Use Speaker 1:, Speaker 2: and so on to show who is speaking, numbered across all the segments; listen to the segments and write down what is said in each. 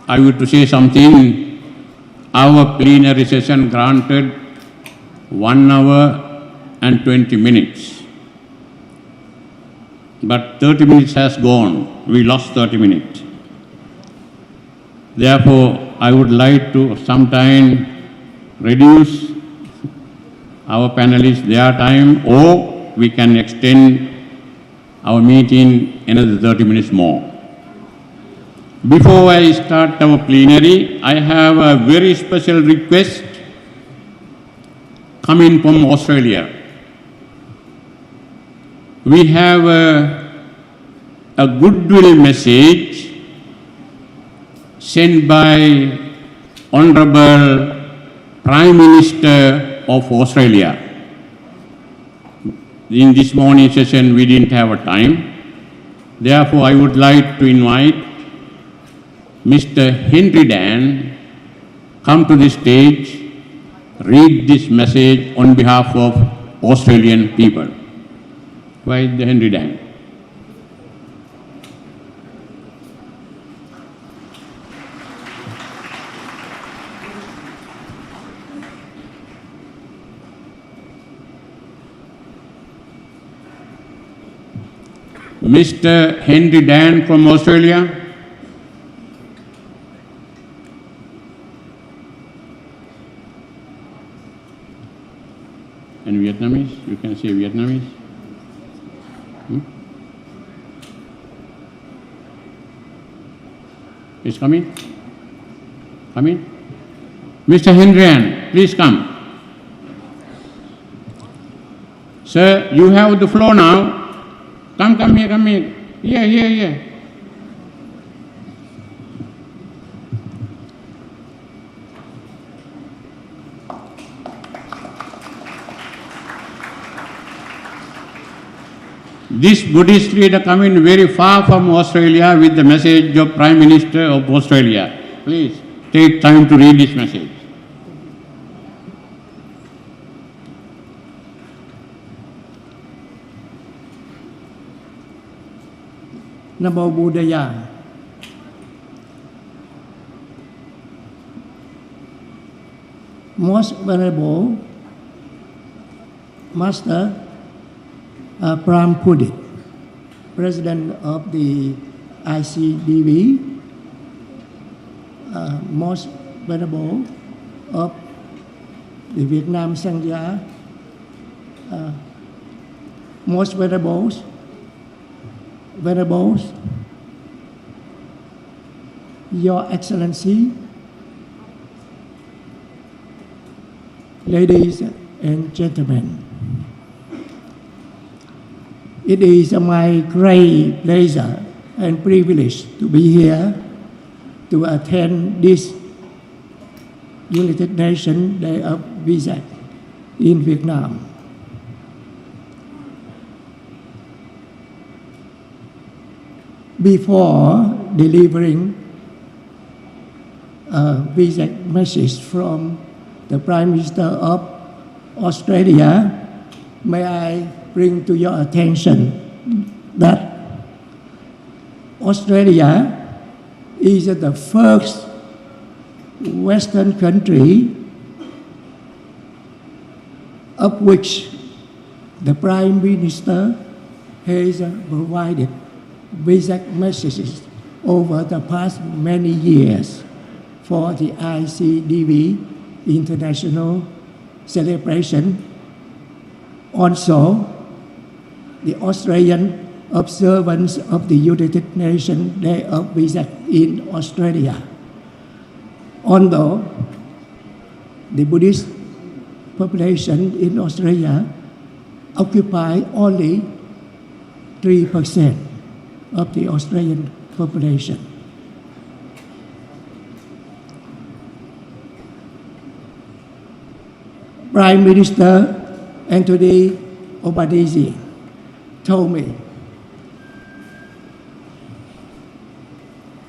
Speaker 1: I would to say something. Our plenary session granted 1 hour and 20 minutes. But 30 minutes has gone. We lost 30 minutes. Therefore, I would like to sometime reduce our panelists their time, or we can extend our meeting another 30 minutes more. Before I start our plenary, I have a very special request coming from Australia. We have a goodwill message sent by Honorable Prime Minister of Australia. In this morning session, we didn't have a time. Therefore, I would like to invite Mr. Henry Dan come to the stage, read this message on behalf of Australian people. Why is the Henry Dan? Mr. Henry Dan from Australia. And Vietnamese? You can say Vietnamese? Is coming? Coming? Mr. Henryan, please come. Sir, you have the floor now. Come here, come here. Here. This Buddhist leader coming very far from Australia with the message of Prime Minister of Australia. Please take time to read this message.
Speaker 2: Namo Buddhaya. Most Venerable Master Prime Buddhist, President of the ICDV, Most Venerable of the Vietnam Sangha, Most Venerables, Your Excellency, ladies and gentlemen. It is my great pleasure and privilege to be here to attend this United Nations Day of VESK in Vietnam. Before delivering a VESK message from the Prime Minister of Australia, may I bring to your attention that Australia is the first Western country of which the Prime Minister has provided VESK messages over the past many years for the ICDV International celebration. Also, the Australian observance of the United Nations Day of VESK in Australia. Although the Buddhist population in Australia occupy only 3% of the Australian population. Prime Minister Anthony Albanese told me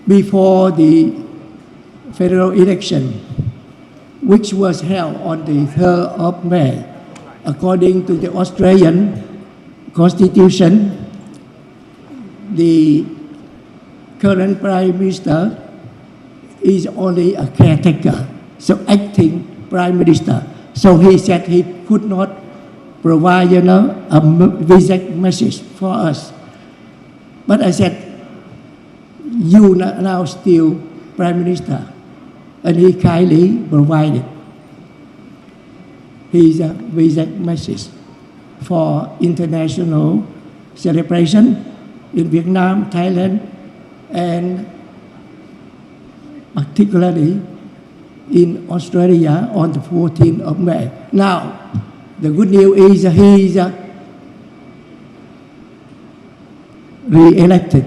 Speaker 2: before the federal election, which was held on the 3rd of May, according to the Australian Constitution, the current Prime Minister is only a caretaker, so acting prime minister. So he said he could not provide, a VESK message for us. But I said, you now still prime minister, and he kindly provided his VESK message for international celebration in Vietnam, Thailand, and particularly in Australia on the 14th of May. Now, the good news is he is re-elected.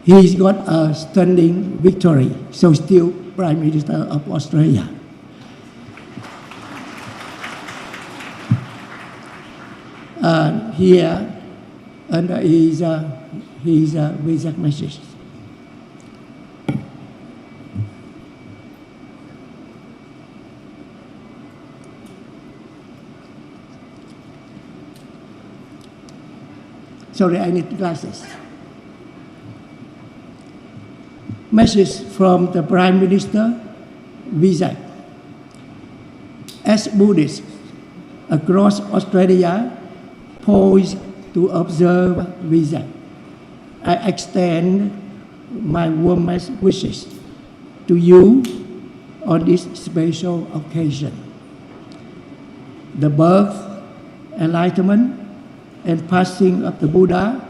Speaker 2: He's got a stunning victory, so still Prime Minister of Australia. Here, under his VESK message. Sorry, I need glasses. Message from the Prime Minister, VESK. As Buddhists across Australia poised to observe VESK, I extend my warmest wishes to you on this special occasion. The birth, enlightenment, and passing of the Buddha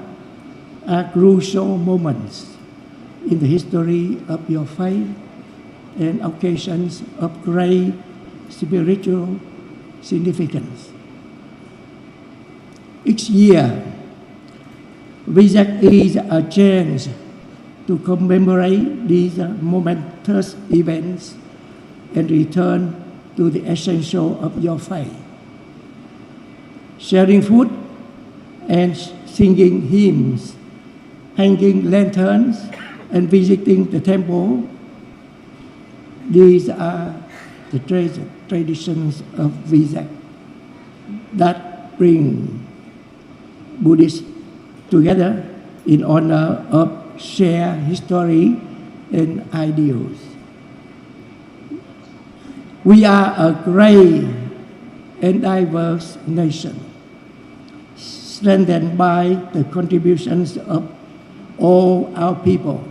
Speaker 2: are crucial moments in the history of your faith and occasions of great spiritual significance. Each year, VESK is a chance to commemorate these momentous events and return to the essential of your faith. Sharing food and singing hymns, hanging lanterns, and visiting the temple. These are the traditions of VESK that bring Buddhists together in honor of shared history and ideals. We are a great and diverse nation, strengthened by the contributions of all our people.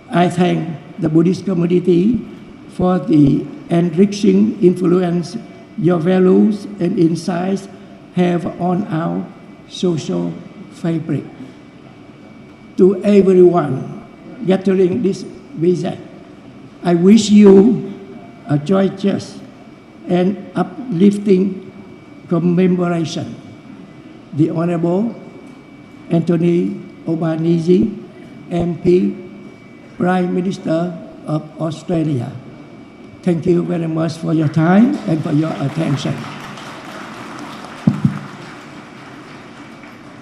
Speaker 2: I thank the Buddhist community for the enriching influence your values and insights have on our social fabric. To everyone gathering this VESK, I wish you a joyous and uplifting commemoration. The Honorable Anthony Albanese, MP, Prime Minister of Australia. Thank you very much for your time and for your attention.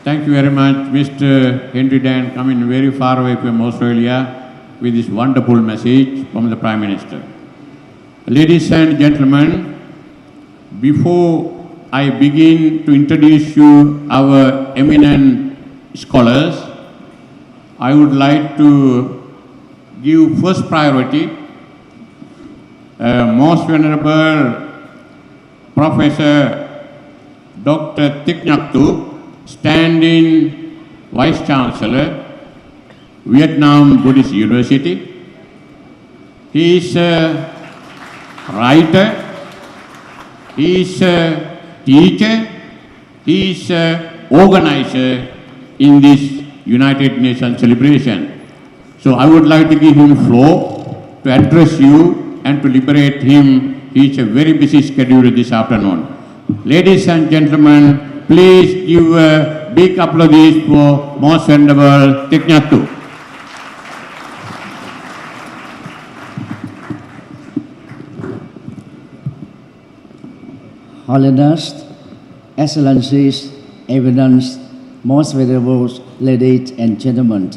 Speaker 1: Thank you very much, Mr. Henry Dan, coming very far away from Australia with this wonderful message from the Prime Minister. Ladies and gentlemen, before I begin to introduce you our eminent scholars, I would like to give first priority Most Venerable Professor Dr. Tiknaktu, Standing Vice Chancellor, Vietnam Buddhist University. He is a writer, he is a teacher, he is an organizer in this United Nations celebration. So I would like to give him floor to address you and to liberate him. He is a very busy schedule this afternoon. Ladies and gentlemen, please give a big applause for Most Venerable Tiknaktu.
Speaker 3: Holiness, Excellencies, Eminence, Most Venerable ladies and gentlemen,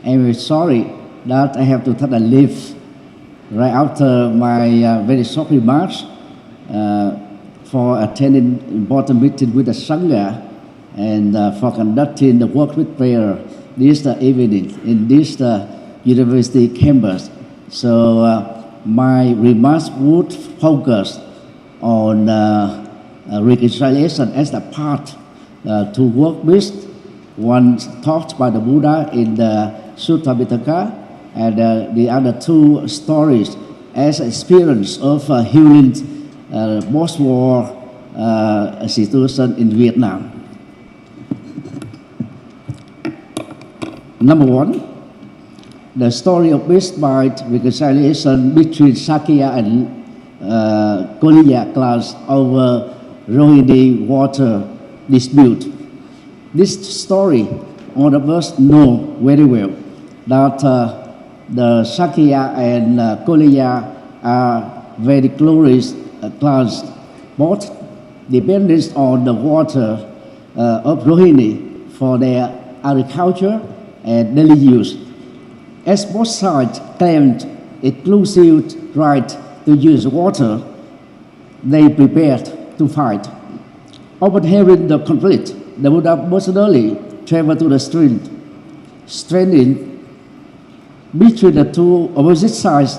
Speaker 3: I'm very sorry that I have to take a leave right after my very short remarks for attending important meeting with the Sangha and for conducting the work with prayer this evening in this university campus. So my remarks would focus on reconciliation as the path to work with, one taught by the Buddha in the Sutta Pitaka, and the other two stories as experience of healing post-war situation in Vietnam. Number one, the story of peace-by reconciliation between Sakya and Korea clans over Rohini water dispute. This story, all of us know very well that the Sakya and Korea are very close clans, both dependent on the water of Rohini for their agriculture and daily use. As both sides claimed exclusive right to use water, they prepared to fight. Upon hearing the conflict, the Buddha personally traveled to the street, stranding between the two opposite sides.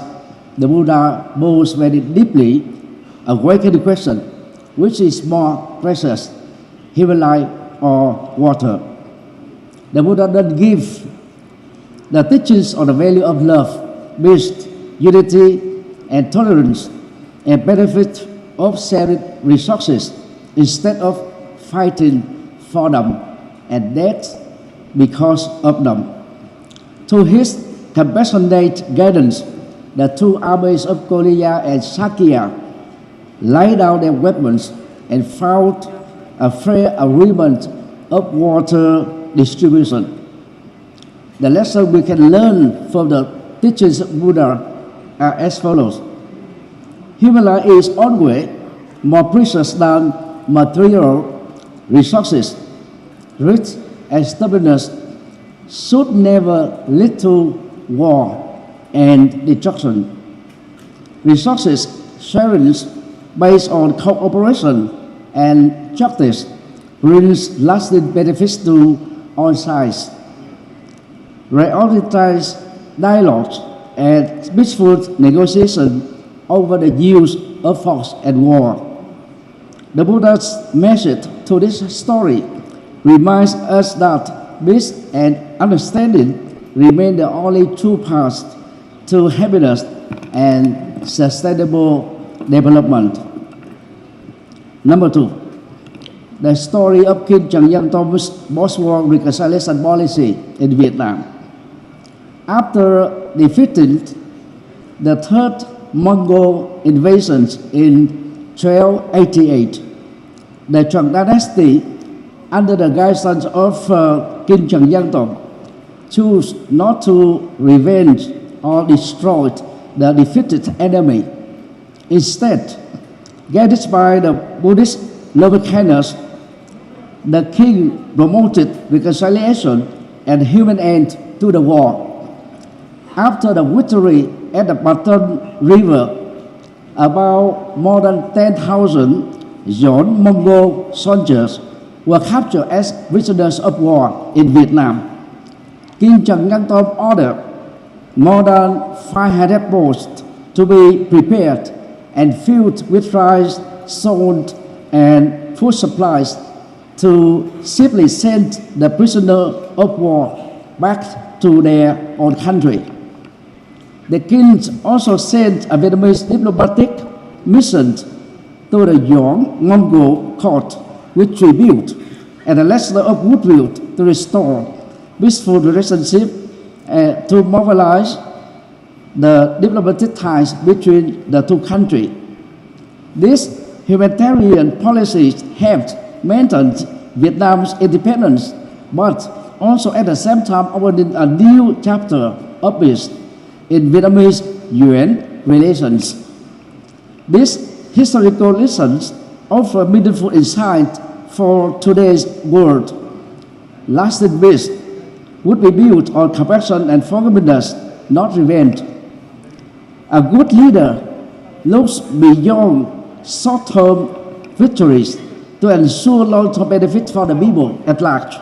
Speaker 3: The Buddha bows very deeply, awakened the question, which is more precious, human life or water? The Buddha then give the teachings on the value of love, peace, unity, and tolerance, and benefit of sharing resources instead of fighting for them and death because of them. Through his compassionate guidance, the two armies of Korea and Sakya laid down their weapons and found a fair agreement of water distribution. The lesson we can learn from the teachings of Buddha are as follows. Human life is always more precious than material resources. Rich and stubbornness should never lead to war and destruction. Resources sharing based on cooperation and justice brings lasting benefits to all sides. Prioritize dialogues and peaceful negotiation over the use of force and war. The Buddha's message to this story reminds us that peace and understanding remain the only true paths to happiness and sustainable development. Number two, the story of King Trần Nhân Tông post-war reconciliation policy in Vietnam. After defeating the third Mongol invasions in 1288, the Trần dynasty, under the guidance of King Trần Nhân Tông, chose not to revenge or destroy the defeated enemy. Instead, guided by the Buddhist loving kindness, the king promoted reconciliation and human end to the war. After the victory at the Baton River, about more than 10,000 Yon Mongol soldiers were captured as prisoners of war in Vietnam. King Trần Nhân Tông ordered more than 500 boats to be prepared and filled with rice, salt, and food supplies to safely send the prisoner of war back to their own country. The king also sent a Vietnamese diplomatic mission to the Yon Mongol court with tribute and a letter of goodwill to restore peaceful relationship to mobilize the diplomatic ties between the two countries. These humanitarian policies helped maintain Vietnam's independence, but also at the same time opening a new chapter of peace in Vietnamese-UN relations. These historical lessons offer meaningful insight for today's world. Lasting peace would be built on compassion and forgiveness, not revenge. A good leader looks beyond short-term victories to ensure long-term benefit for the people at large.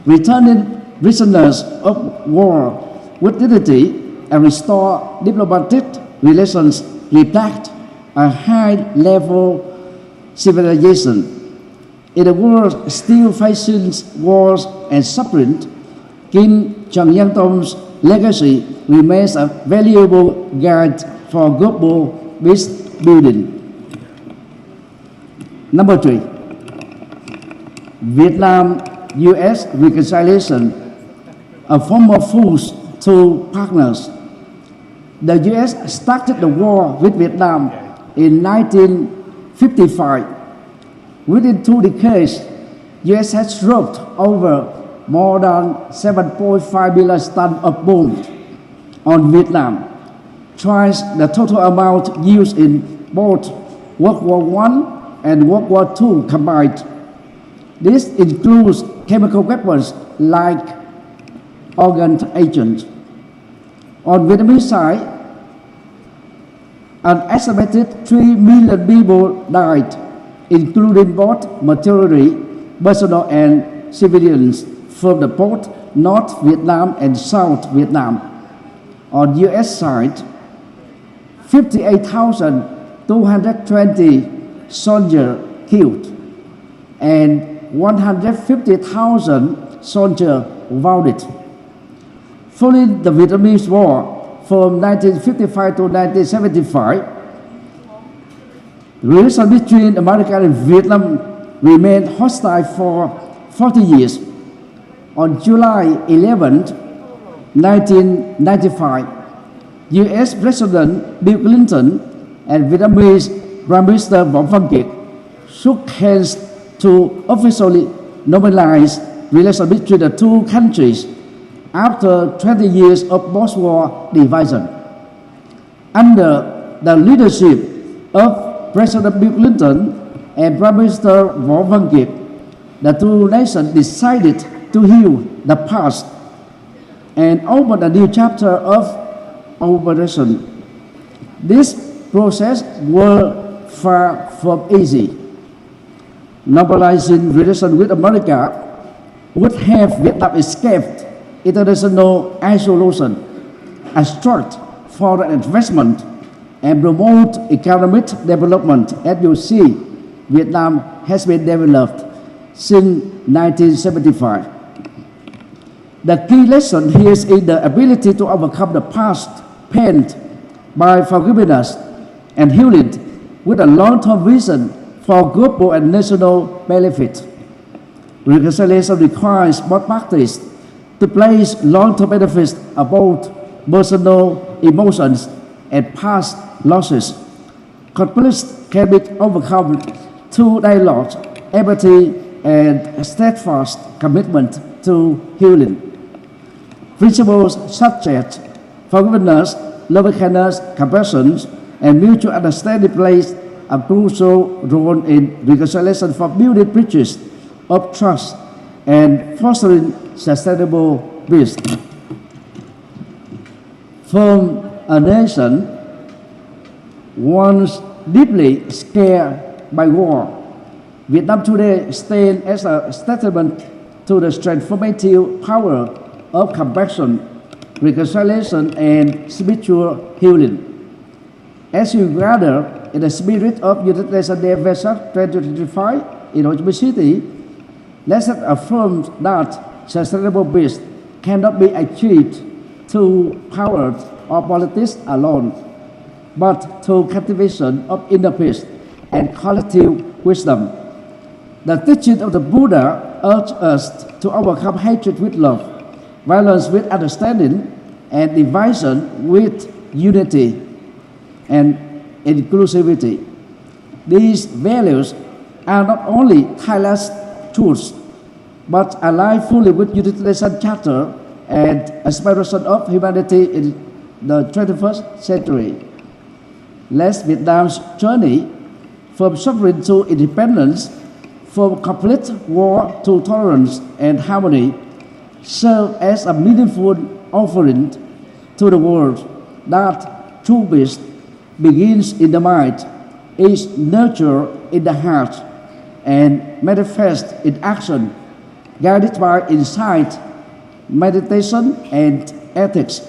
Speaker 3: Returning prisoners of war with dignity and restore diplomatic relations reflect a high-level civilization. In a world still facing wars and suffering, Kim Jong-un legacy remains a valuable guide for global peace building. Number 3, Vietnam-US reconciliation, a former foes to partners. The US started the war with Vietnam in 1955. Within 2 decades, US has dropped over more than 7.5 billion tons of bombs on Vietnam, twice the total amount used in both World War I and World War II combined. This includes chemical weapons like organ agents. On Vietnamese side, an estimated 3 million people died, including both military personnel and civilians from the both North Vietnam and South Vietnam. On US side, 58,220 soldiers killed and 150,000 soldiers wounded. Following the Vietnamese War from 1955 to 1975, relations between America and Vietnam remained hostile for 40 years. On July 11, 1995, U.S. President Bill Clinton and Vietnamese Prime Minister Vo Van Kiệt shook hands to officially normalize relations between the two countries after 20 years of post-war division. Under the leadership of President Bill Clinton and Prime Minister Vo Van Kiệt, the two nations decided to heal the past and open a new chapter of cooperation. This process was far from easy. Normalizing relations with America would have Vietnam escaped international isolation, attract foreign investment, and promote economic development. As you see, Vietnam has been developed since 1975. The key lesson here is in the ability to overcome the past pain by forgiveness and healing with a long-term vision for global and national benefit. Reconciliation requires both parties to place long-term benefits above personal emotions and past losses. Conflicts can be overcome through dialogue, empathy, and steadfast commitment to healing. Principles such as forgiveness, loving-kindness, compassion, and mutual understanding plays a crucial role in reconciliation for building bridges of trust and fostering sustainable peace. From a nation once deeply scared by war, Vietnam today stands as a testament to the transformative power of compassion, reconciliation, and spiritual healing. As we gather in the spirit of United Nations Day VESK 2025 in Ho Chi Minh City, let us affirm that sustainable peace cannot be achieved through power or politics alone, but through cultivation of inner peace and collective wisdom. The teaching of the Buddha urges us to overcome hatred with love, violence with understanding, and division with unity and inclusivity. These values are not only timeless truths, but align fully with United Nations Charter and aspiration of humanity in the 21st century. Let Vietnam's journey from suffering to independence, from complete war to tolerance and harmony, serve as a meaningful offering to the world that true peace begins in the mind, is nurtured in the heart, and manifests in action, guided by insight, meditation, and ethics.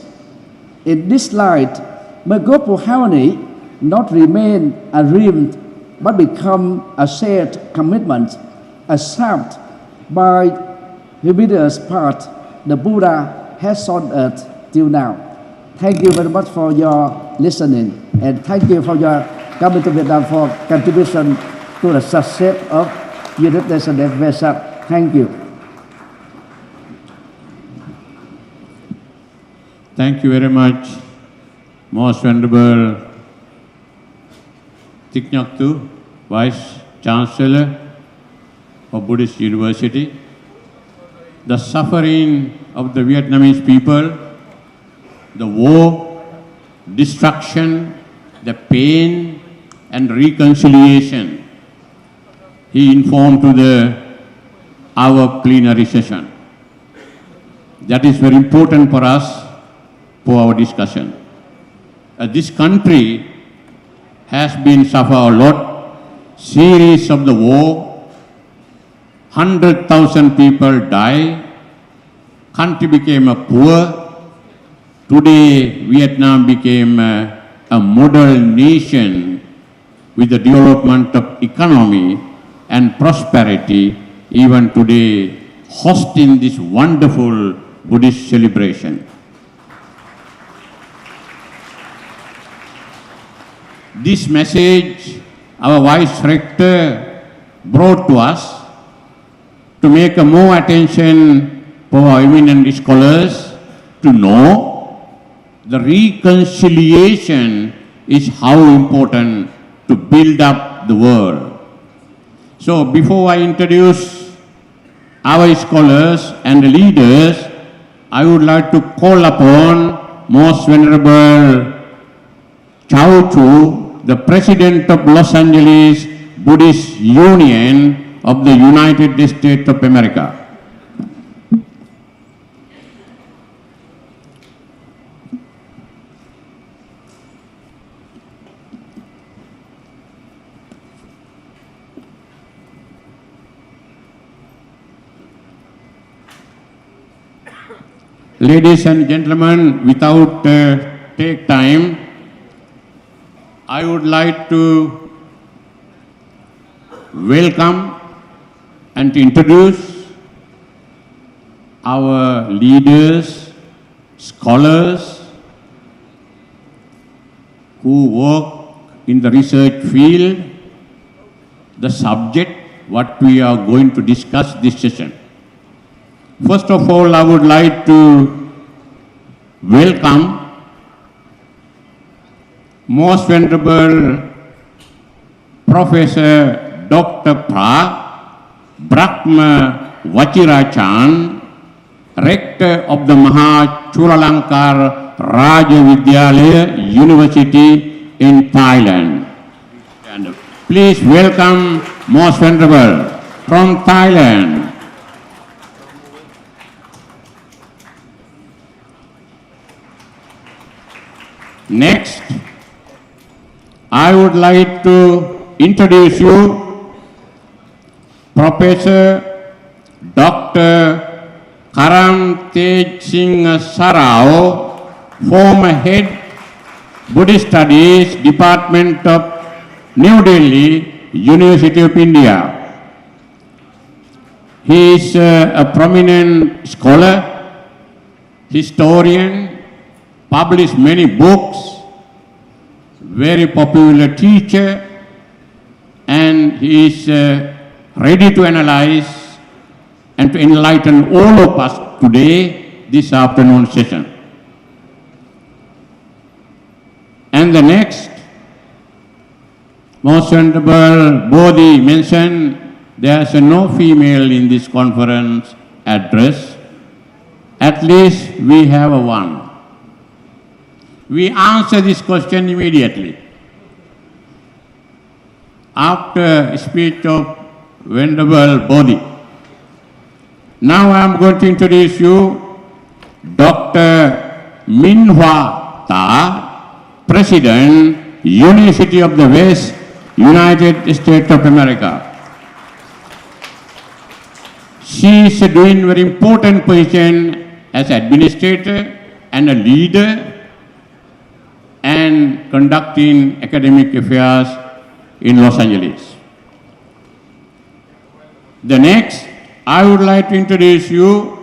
Speaker 3: In this light, may global harmony not remain a dream but become a shared commitment, accepted by the Buddha's path the Buddha has on earth till now. Thank you very much for your listening, and thank you for your coming to Vietnam for contribution to the success of United Nations and VESK. Thank you.
Speaker 1: Thank you very much, Most Venerable Tiknaktu, Vice Chancellor of Buddhist University. The suffering of the Vietnamese people, the war, destruction, the pain and reconciliation, he informed to our plenary session. That is very important for us, for our discussion. This country has been suffer a lot, series of the war, 100,000 people die, country became a poor. Today, Vietnam became a model nation with the development of economy and prosperity, even today hosting this wonderful Buddhist celebration. This message our Vice Rector brought to us to make a more attention for our eminent scholars to know the reconciliation is how important to build up the world. So before I introduce our scholars and the leaders, I would like to call upon Most Venerable Chow Chu, the President of Los Angeles Buddhist Union of the United States of America. Ladies and gentlemen, without take time, I would like to welcome and to introduce our leaders, scholars who work in the research field, the subject what we are going to discuss this session. First of all, I would like to welcome Most Venerable Professor Dr. Brahma Vachirachan, Rector of the Mahachulalankar Raja Vidyalaya University in Thailand. And please welcome Most Venerable from Thailand. Next, I would like to introduce you Professor Dr. Karam Tej Singh Sarao, former head Buddhist Studies Department of New Delhi, University of India. He is a prominent scholar, historian, published many books, very popular teacher, and he is ready to analyze and to enlighten all of us today, this afternoon session. And the next, Most Venerable Bodhi mentioned there is no female in this conference address. At least we have one. We answer this question immediately. After speech of Venerable Bodhi. Now I am going to introduce you Dr. Min Hua Ta, President, University of the West, United States of America. She is doing very important position as administrator and a leader conducting academic affairs in Los Angeles. The next, I would like to introduce you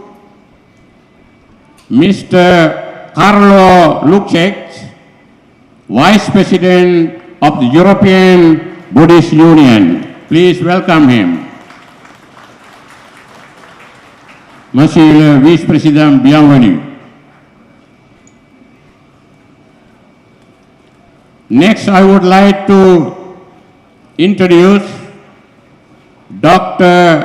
Speaker 1: Mr. Carlo Lukcek, Vice President of the European Buddhist Union. Please welcome him. Monsieur le Vice-Président, bienvenue. Next, I would like to introduce Dr.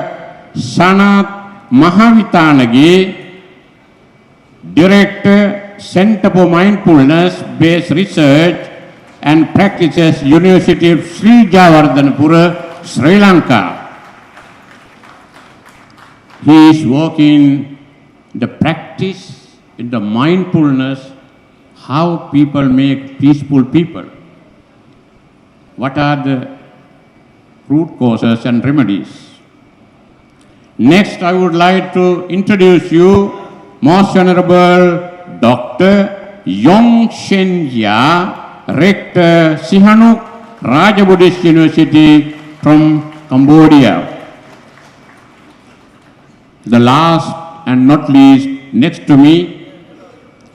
Speaker 1: Sanat Mahavitanagi, Director, Center for Mindfulness-Based Research and Practices, University of Sri Jayewardenepura, Sri Lanka. He is working the practice in the mindfulness, how people make peaceful people. What are the root causes and remedies? Next, I would like to introduce you Most Venerable Dr. Yong Shen Ya, Rector Sihanouk Raja Buddhist University from Cambodia. The last and not least, next to me,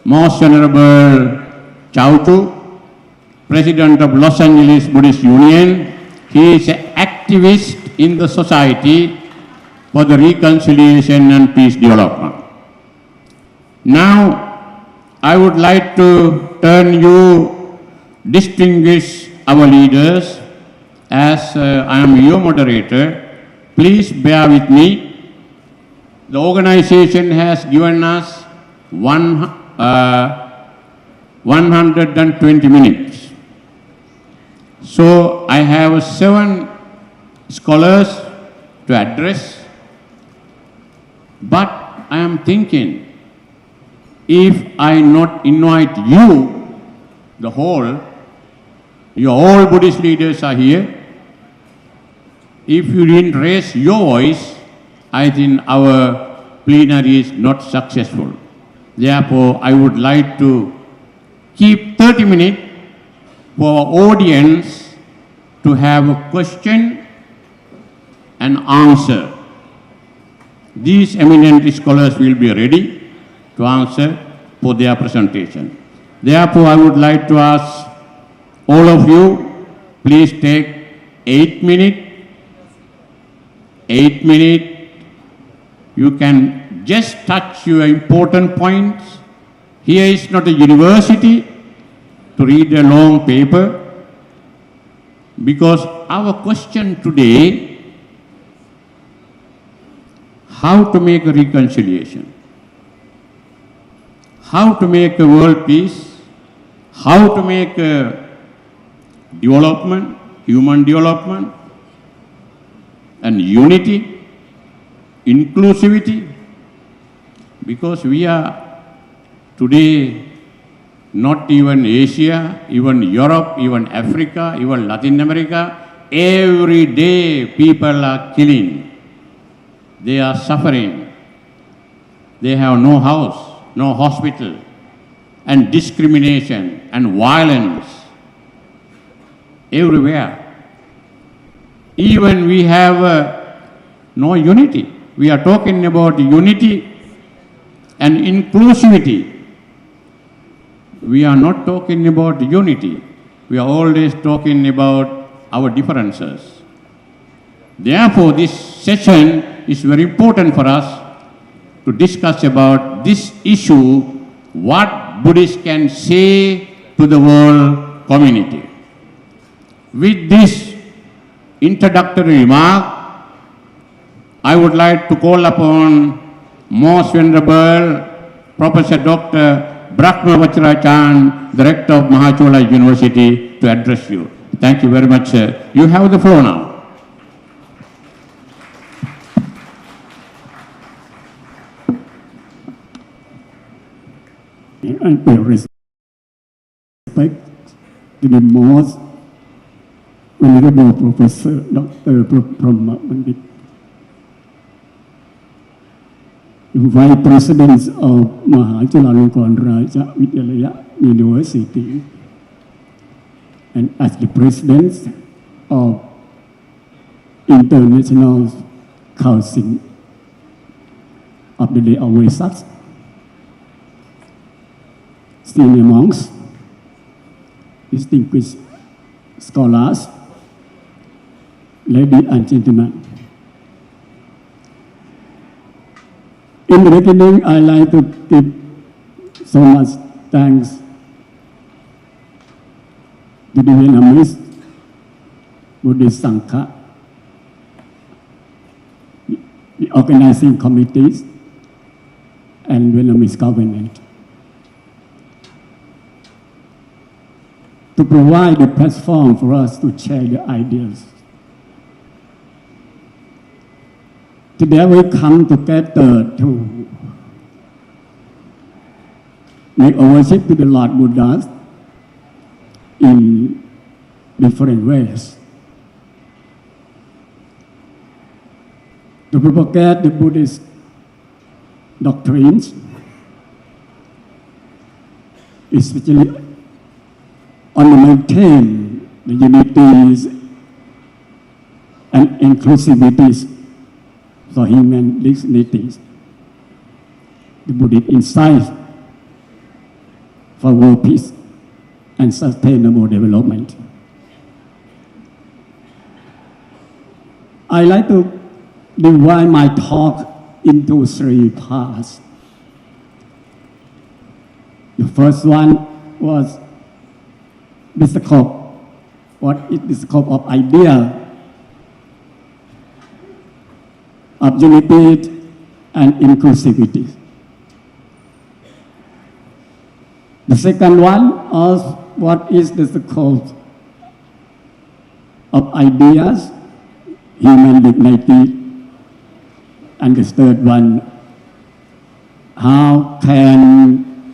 Speaker 1: Most Venerable Chow Tu, President of Los Angeles Buddhist Union. He is an activist in the society for the reconciliation and peace development. Now, I would like to turn you, distinguish our leaders, as I am your moderator. Please bear with me. The organization has given us 120 minutes. So I have 7 scholars to address, but I am thinking, if I not invite you, the whole, your all Buddhist leaders are here. If you didn't raise your voice, I think our plenary is not successful. Therefore, I would like to keep 30 minutes for our audience to have a question and answer. These eminent scholars will be ready to answer for their presentation. Therefore, I would like to ask all of you, please take 8 minutes. 8 minutes. You can just touch your important points. Here is not a university to read a long paper, because our question today, how to make a reconciliation, how to make a world peace, how to make a development, human development, and unity, inclusivity, because we are today not even Asia, even Europe, even Africa, even Latin America. Every day people are killing. They are suffering. They have no house, no hospital, and discrimination and violence everywhere. Even we have no unity. We are talking about unity and inclusivity. We are not talking about unity. We are always talking about our differences. Therefore, this session is very important for us to discuss about this issue, what Buddhists can say to the world community. With this introductory remark, I would like to call upon Most Venerable Professor Dr. Brahma Vajrachan, Director of Mahachola University, to address you. Thank you very much, sir. You have the floor now.
Speaker 4: I pay respect to the most Venerable Professor Dr. Brahma Pandit, Vice President of Mahachulalongkorn Raja Vidyalaya University, and as the president of International Council of the Day of VESK, senior monks, distinguished scholars, ladies and gentlemen. In the beginning, I'd like to give so much thanks to the Vietnamese Buddhist Sangha, the organizing committees, and Vietnamese government to provide a platform for us to share the ideas. Today we come together to make our worship to the Lord Buddha in different ways. To propagate the Buddhist doctrines, especially on the maintain the unities and inclusivities for human dignities, the Buddhist insight for world peace and sustainable development. I like to divide my talk into 3 parts. The first one was the scope. What is the scope of idea of unity and inclusivity? The second one is what is the scope of ideas, human dignity, and the third one, how can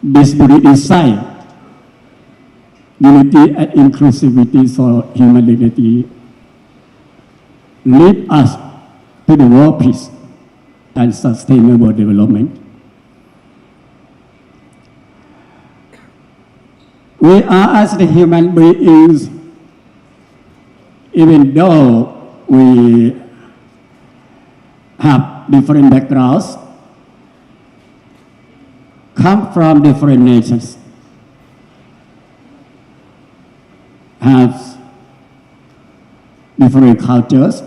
Speaker 4: this Buddhist insight, unity and inclusivity for human dignity, lead us to the world peace and sustainable development? We are as the human beings, even though we have different backgrounds, come from different nations, have different cultures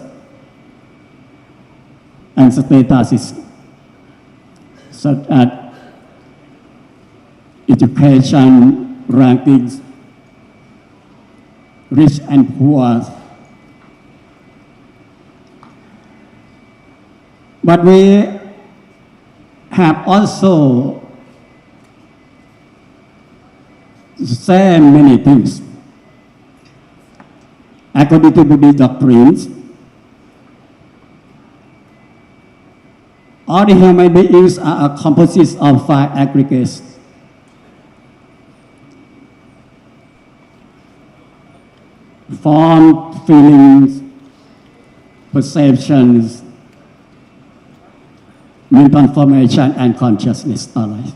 Speaker 4: and statuses, such as education, rankings, rich and poor. But we have also said many things. According to Buddhist doctrines, all the human beings are a composite of 5 aggregates. Form, feelings, perceptions, mental formation, and consciousness are life.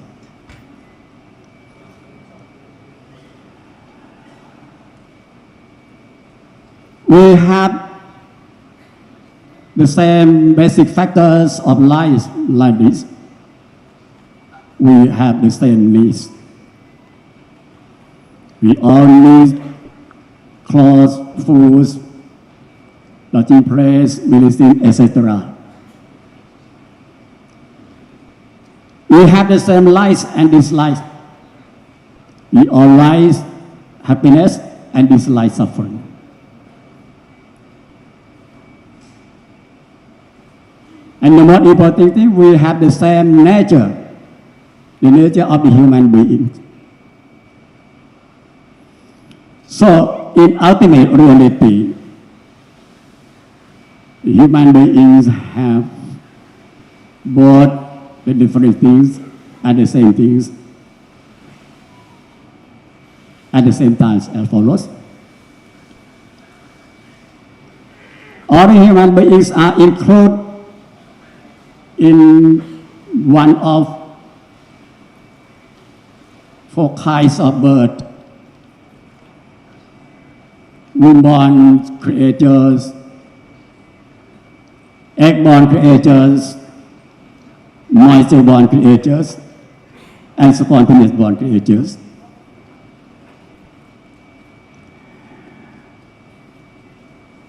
Speaker 4: We have the same basic factors of life like this. We have the same needs. We all need clothes, foods, lodging place, medicine, etc. We have the same likes and dislikes. We all like happiness and dislike suffering. And the most important thing, we have the same nature, the nature of the human being. So, in ultimate reality, human beings have both the different things and the same things at the same time as follows. All the human beings are included in one of 4 kinds of birth. womb-born creatures, egg-born creatures, moisture-born creatures, and spontaneous-born creatures.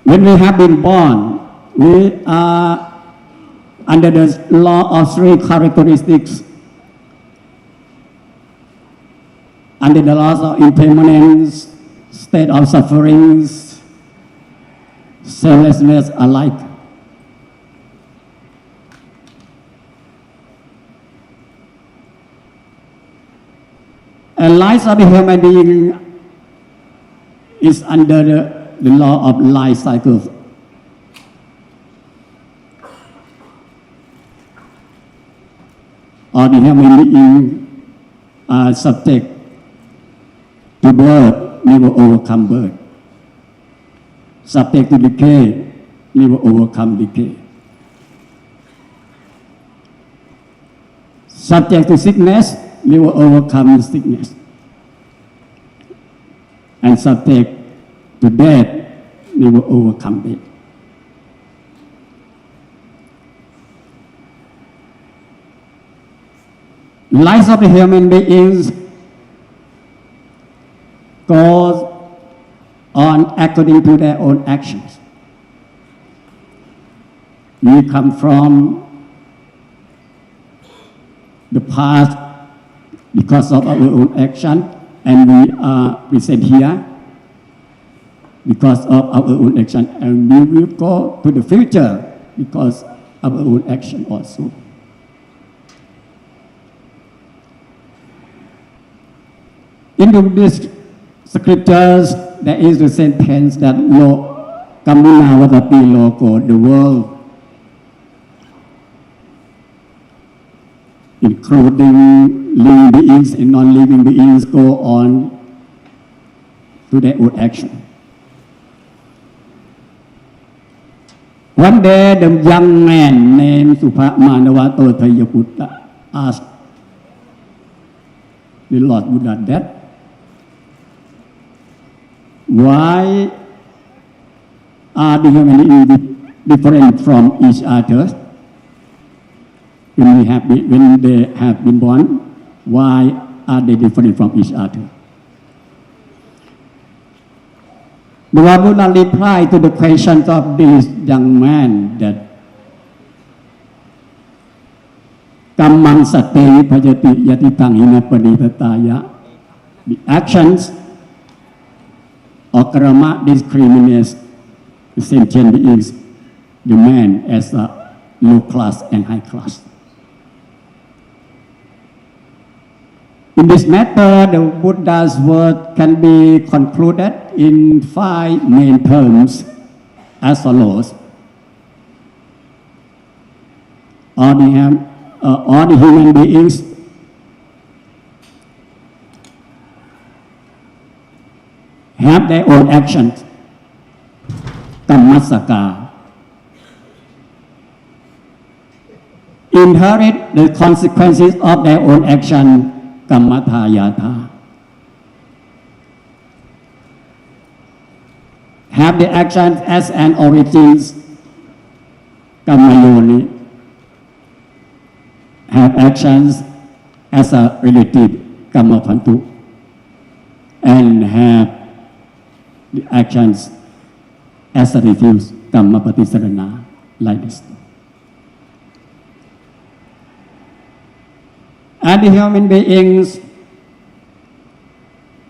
Speaker 4: When we have been born, we are under the law of three characteristics, under the laws of impermanence, state of sufferings, selflessness alike. And life of the human being is under the law of life cycle. All the human beings are subject to birth, never overcome birth. Subject to decay, never overcome decay. Subject to sickness, never overcome sickness. And subject to death, never overcome death. Lives of the human beings goes on according to their own actions. We come from the past because of our own action, and we are present here because of our own action, and we will go to the future because of our own action also. In the Buddhist scriptures, there is the sentence that lo kamuna vatati loko, the world, including living beings and non-living beings, go on to their own action. One day, the young man named Suphamanavato Thayaputta asked the Lord Buddha that, why are the human beings different from each other? When they have been born, why are they different from each other? The Lord Buddha replied to the questions of this young man that Kammang sate pajati yatitang hinapaditaya. The actions of karma discriminates the sentient beings, the man as a low class and high class. In this matter, the Buddha's word can be concluded in 5 main terms as follows. All the human beings have their own actions, kammasaka, inherit the consequences of their own action, kammatayata, have the actions as an origins, kammayoni, have actions as a relative, kammapantu, and have the actions as a refuse, kammapatisarana, like this. And the human beings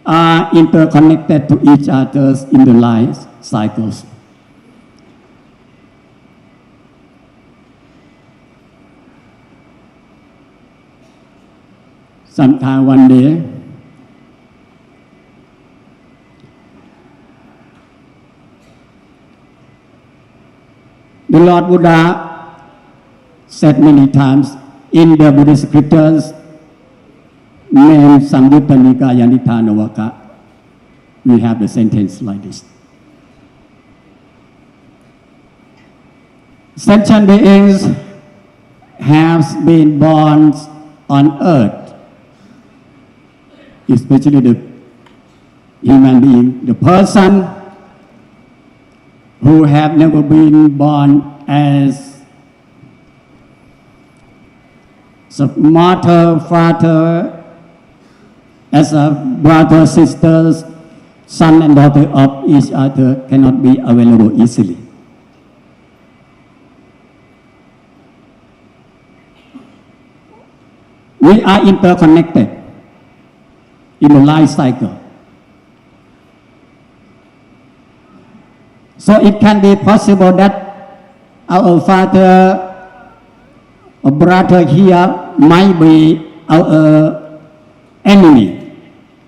Speaker 4: are interconnected to each other in the life cycles. Sometime one day, the Lord Buddha said many times in the Buddhist scriptures, named Samyutta Nikaya Nityanavaka, we have the sentence like this. Sentient beings have been born on earth, especially the human being, the person who have never been born as a mother, father, as a brother, sisters, son and daughter of each other cannot be available easily. We are interconnected in the life cycle. So it can be possible that our father or brother here might be our enemy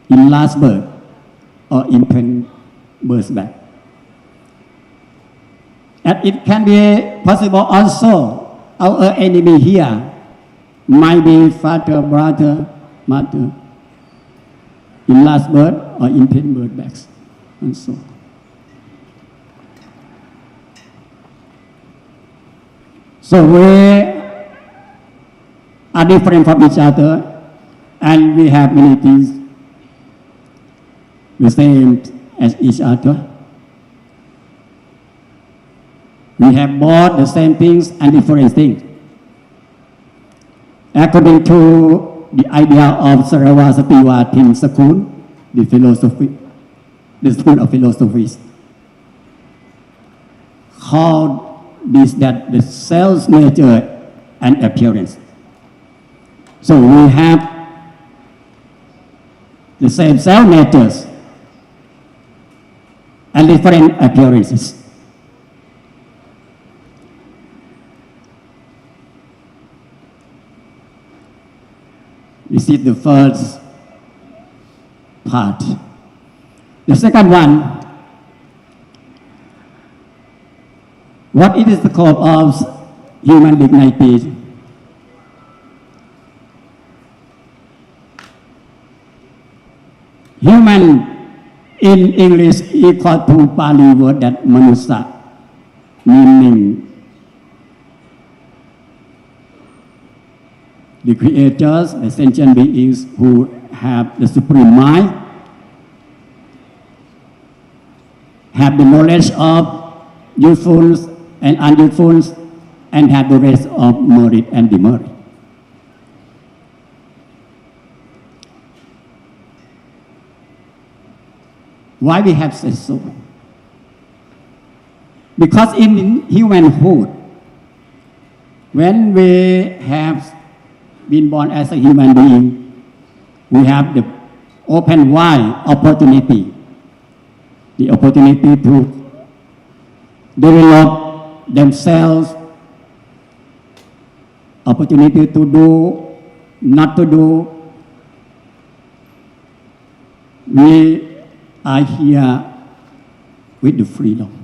Speaker 4: in last birth or in 10 births back. And it can be possible also our enemy here might be father, brother, mother in last birth or in 10 birth backs and so on. So we are different from each other and we have many things the same as each other. We have both the same things and different things. According to the idea of Saraswati School, the school of philosophy, called this that the self nature and appearance. So we have the same self natures and different appearances. This is the first part. The second one, what is the scope of human dignity? Human in English equal to Pali word that manusa, meaning the creators, the sentient beings who have the supreme mind, have the knowledge of usefulness and unusefulness, and have the rest of merit and demerit. Why we have said so? Because in humanhood, when we have been born as a human being, we have the open wide opportunity, the opportunity to develop themselves, opportunity to do, not to do. We are here with the freedom.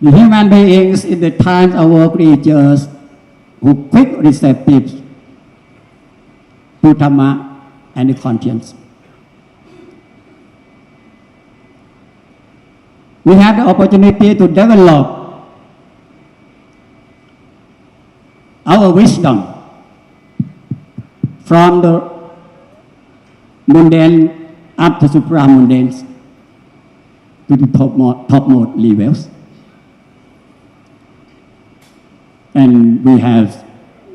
Speaker 4: The human beings in the times of our creatures who quick receptive to Dhamma and the conscience. We have the opportunity to develop our wisdom from the mundane up to supramundane to the topmost levels. And we have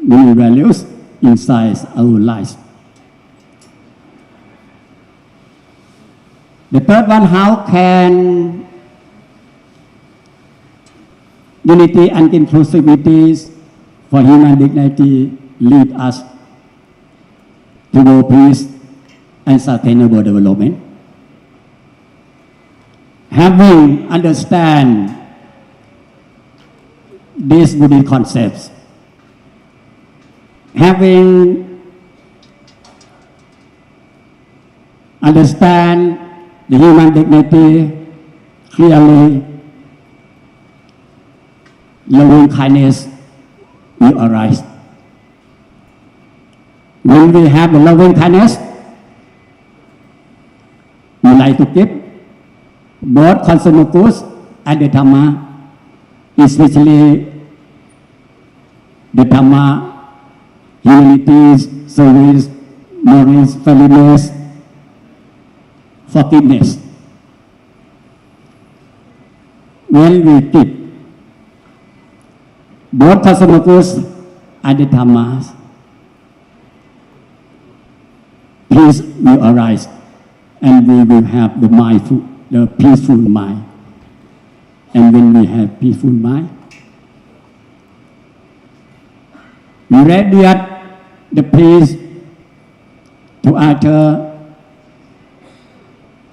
Speaker 4: many values inside our lives. The third one, how can unity and inclusivity for human dignity lead us to world peace and sustainable development? Having understand these Buddhist concepts, having understand the human dignity clearly, loving kindness will arise. When we have the loving kindness, we like to give both consumer goods and the Dhamma, especially the Dhamma, humility, service, morals, friendliness, forgiveness. when we keep both consumer goods and the dhammas, peace will arise, and we will have the peaceful mind. And when we have peaceful mind, we radiate the peace to other,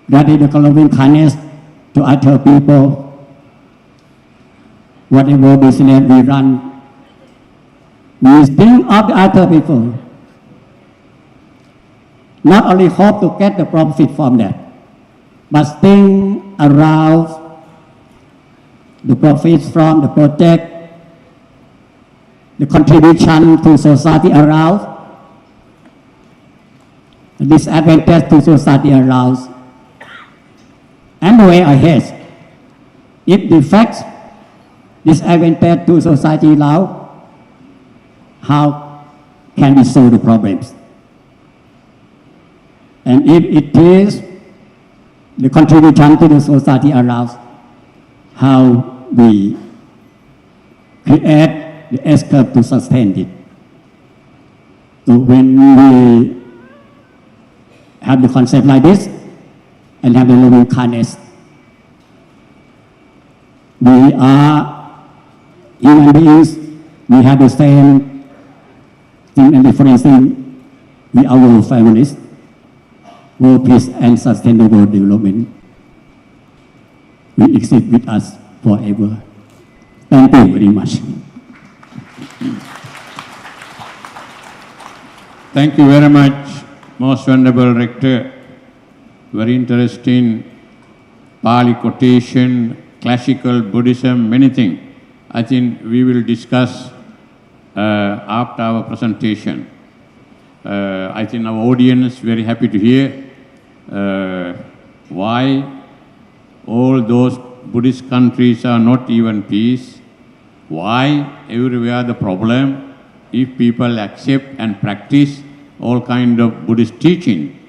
Speaker 4: radiate the loving kindness to other people. Whatever business we run, we think of the other people. Not only hope to get the profit from that, but think around the profits from the project, the contribution to society around, the disadvantage to society around, and the way ahead. If the facts disadvantage to society around, how can we solve the problems? And if it is the contribution to the society around, how we create the S curve to sustain it. So when we have the concept like this and have the loving kindness, we are human beings, we have the same thing and different thing with our families, world peace and sustainable development will exist with us forever. Thank you very much.
Speaker 1: Thank you very much, Most Venerable Rector. Very interesting Pali quotation, classical Buddhism, many things. I think we will discuss after our presentation. I think our audience very happy to hear why all those Buddhist countries are not even peace, why everywhere the problem, if people accept and practice all kind of Buddhist teaching.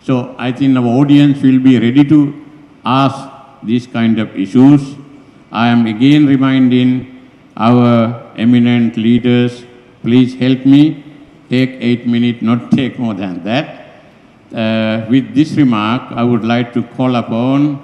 Speaker 1: So I think our audience will be ready to ask these kind of issues. I am again reminding our eminent leaders, please help me, take 8 minutes, not take more than that. With this remark, I would like to call upon